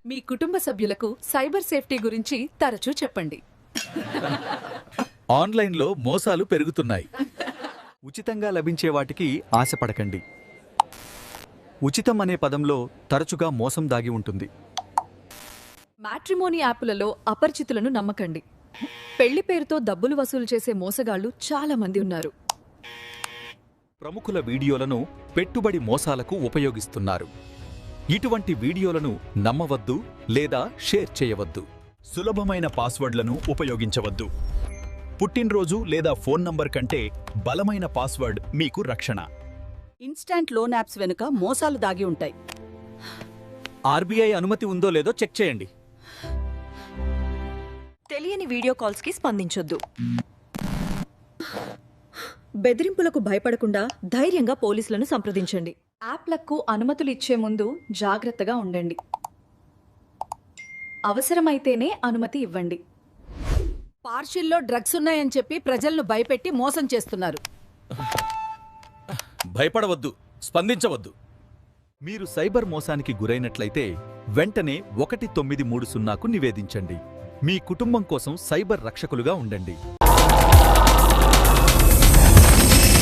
మీ కుటుంబ సభ్యులకు cyber safety గురించి తరచూ చెప్పండి. ఆన్లైన్లో మోసాలు పెరుగుతున్నాయి. ఉచితంగా లభించే వాటికి ఆశపడకండి. ఉచితం అనే పదంలో తరచుగా మోసం దాగి ఉంటుంది. మ్యాట్రిమోనీ యాపులలో అపరిచితులను నమ్మకండి. పెళ్లి పేరుతో డబ్బులు వసూలు చేసే మోసగాళ్లు చాలా మంది ఉన్నారు. ప్రముఖుల వీడియోలను పెట్టుబడి మోసాలకు ఉపయోగిస్తున్నారు. ఇటువంటి వీడియోలను నమ్మవద్దు లేదా షేర్ చేయవద్దు. సులభమైన పాస్వర్డ్లను ఉపయోగించవద్దు. పుట్టినరోజు లేదా ఫోన్ నంబర్ కంటే బలమైన పాస్వర్డ్ మీకు రక్షణ. ఇన్స్టాంట్ లోన్ యాప్స్ వెనుక మోసాలు దాగి ఉంటాయి. ఆర్బీఐ అనుమతి ఉందో లేదో చెక్ చేయండి. తెలియని వీడియో కాల్స్కి స్పందించొద్దు. బెదిరింపులకు భయపడకుండా ధైర్యంగా పోలీసులను సంప్రదించండి. యాప్లకు అనుమతులు ఇచ్చే ముందు జాగ్రత్తగా ఉండండి. అవసరమైతేనే అనుమతి ఇవ్వండి. పార్షిల్లో డ్రగ్స్ ఉన్నాయని చెప్పి ప్రజలను భయపెట్టి మోసం చేస్తున్నారు. భయపడవద్దు, స్పందించవద్దు. మీరు సైబర్ మోసానికి గురైనట్లయితే వెంటనే 1930కు నివేదించండి. మీ కుటుంబం కోసం సైబర్ రక్షకులుగా ఉండండి.